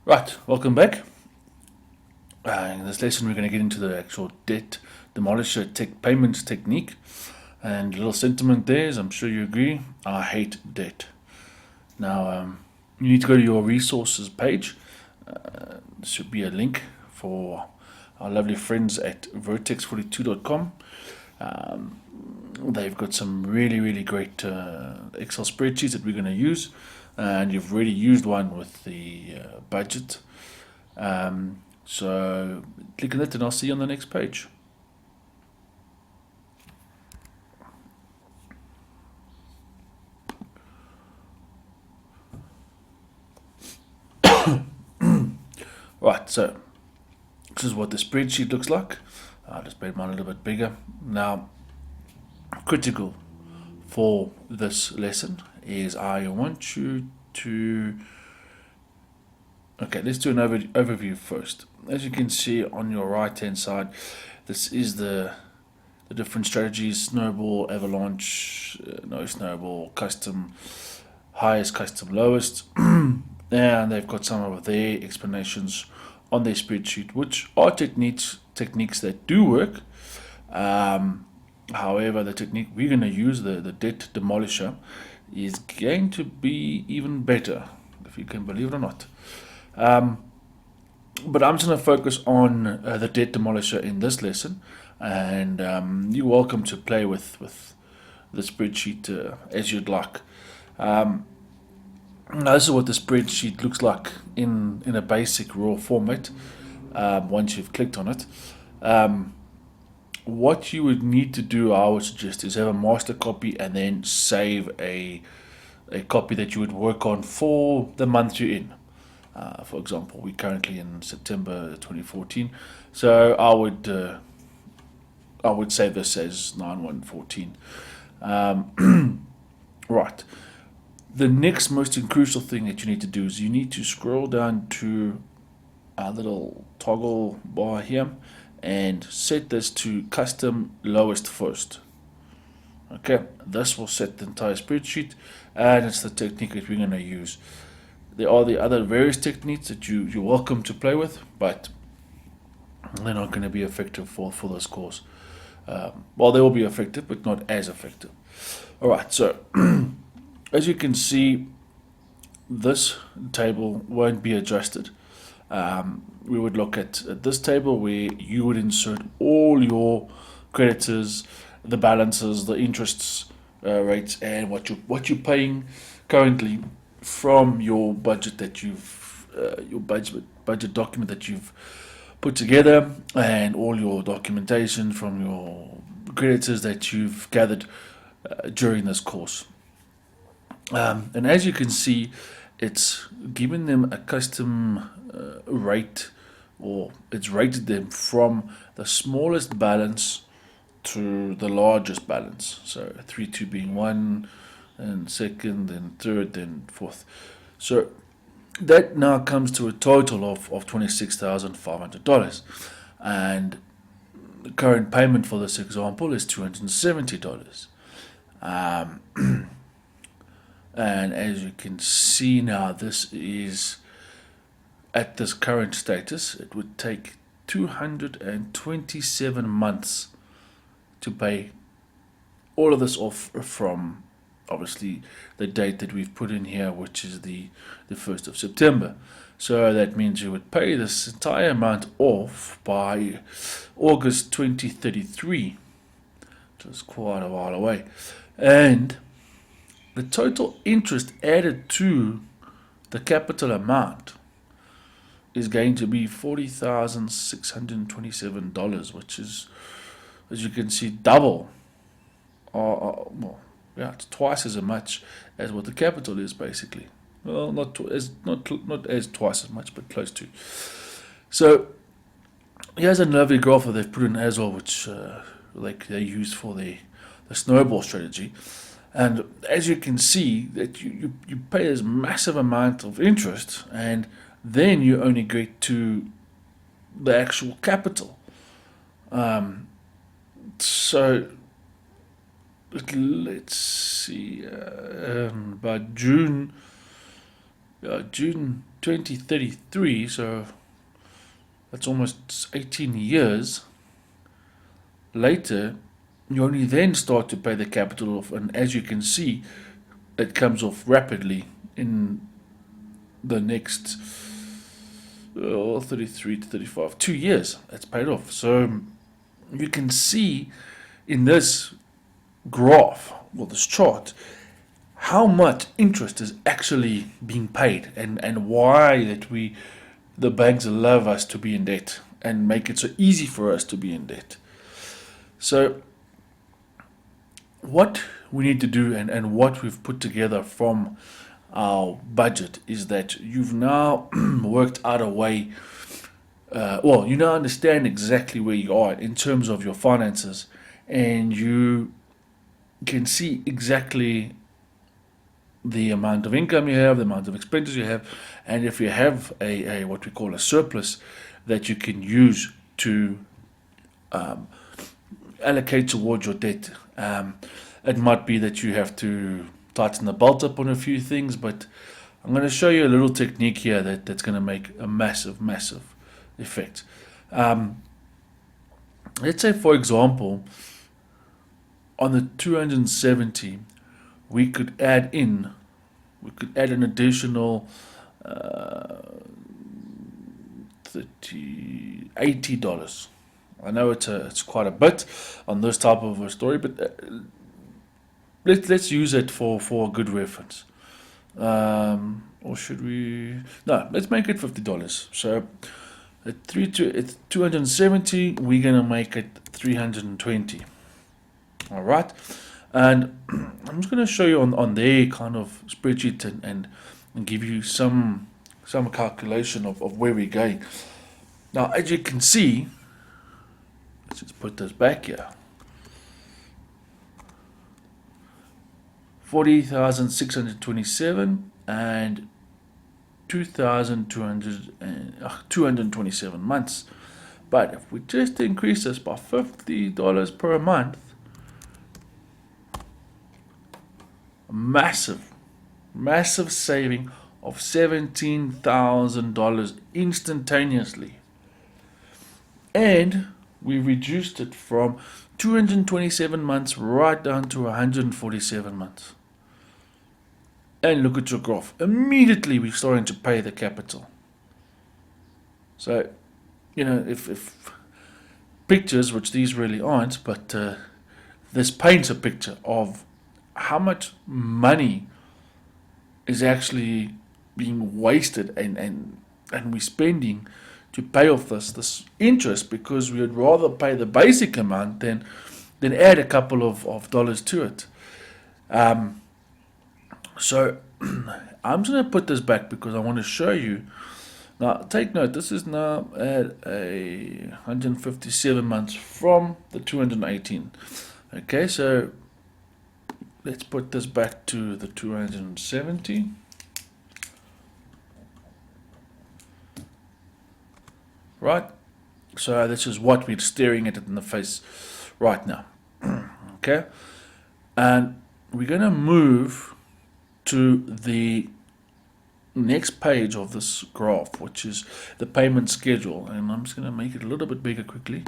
Right, welcome back. In this lesson, we're going to get into the actual debt demolisher payments technique. And a little sentiment there is, I'm sure you agree, I hate debt. Now, you need to go to your resources page. There should be a link for our lovely friends at vertex42.com. They've got some really great Excel spreadsheets that we're going to use, and you've already used one with the budget. So click on it, and I'll see you on the next page. Right, so this is what the spreadsheet looks like. I'll just make mine a little bit bigger. Now, critical for this lesson is I want you to. Okay, let's do an overview first. As you can see on your right hand side, this is the different strategies: snowball, avalanche, no snowball, custom, highest, custom, lowest. And they've got some of their explanations on their spreadsheet, which are techniques that do work. However, the technique we're going to use, the debt demolisher, is going to be even better, if you can believe it or not. But I'm just going to focus on the debt demolisher in this lesson, and you're welcome to play with the spreadsheet as you'd like. Now, this is what the spreadsheet looks like in a basic raw format. Once you've clicked on it, what you would need to do, I would suggest, is have a master copy and then save a copy that you would work on for the month you're in. For example, we're currently in September 2014, so I would save this as 9/1/14. Right. The next most crucial thing that you need to do is you need to scroll down to a little toggle bar here and set this to custom lowest first. Okay, this will set the entire spreadsheet, and it's the technique that we're going to use. There are the other various techniques that you're welcome to play with, but they're not going to be effective for this course. Well, they will be effective, but not as effective. All right, so as you can see, this table won't be adjusted. We would look at this table where you would insert all your creditors, the balances, the interests rates, and what you're paying currently from your budget that you've your budget document that you've put together, and all your documentation from your creditors that you've gathered during this course. And as you can see, it's given them a custom rate, or it's rated them from the smallest balance to the largest balance. So 3-2 being one, and second, then third, then fourth. So that now comes to a total of $26,500, and the current payment for this example is $270. And as you can see now, this is at this current status, it would take 227 months to pay all of this off from obviously the date that we've put in here, which is the 1st of September. So that means you would pay this entire amount off by August 2033, which is quite a while away. And the total interest added to the capital amount is going to be $40,627, which is, as you can see, double. Well, yeah, it's twice as much as what the capital is, basically. Well, not as twice as much, but close to. So here's a lovely graph that they've put in as well, which they use for the snowball strategy. And as you can see, that you pay this massive amount of interest, and then you only get to the actual capital. So let's see, by June 2033, so that's almost 18 years later, you only then start to pay the capital off, and as you can see, it comes off rapidly in the next 33 to 35, 2 years. It's paid off. So you can see in this graph, well, this chart, how much interest is actually being paid, and why that the banks love us to be in debt and make it so easy for us to be in debt. So what we need to do, and what we've put together from our budget, is that you've now worked out a way, you now understand exactly where you are in terms of your finances, and you can see exactly the amount of income you have, the amount of expenses you have, and if you have a what we call a surplus that you can use to allocate towards your debt. It might be that you have to tighten the belt up on a few things, but I'm going to show you a little technique here that's going to make a massive, massive effect. Let's say, for example, on the 270, we could add an additional $80. I know it's quite a bit on this type of a story, but let's use it for a good reference. Or should we? No, let's make it $50. So it's 270. We're gonna make it 320. All right, and I'm just gonna show you on their kind of spreadsheet and give you some calculation of where we're going. Now, as you can see, let's just put this back here. 40,627 and 227 months. But if we just increase this by $50 per month, a massive saving of $17,000 instantaneously. And we reduced it from 227 months right down to 147 months. And look at your graph. Immediately we're starting to pay the capital. So, if pictures, which these really aren't, but this paints a picture of how much money is actually being wasted and we're spending to pay off this interest, because we would rather pay the basic amount than add a couple of dollars to it. So I'm just going to put this back because I want to show you. Now, take note, this is now at 157 months from the 218. Okay, so let's put this back to the 270. Right? So this is what we're staring at it in the face right now. Okay? And we're going to move to the next page of this graph, which is the payment schedule. And I'm just going to make it a little bit bigger quickly.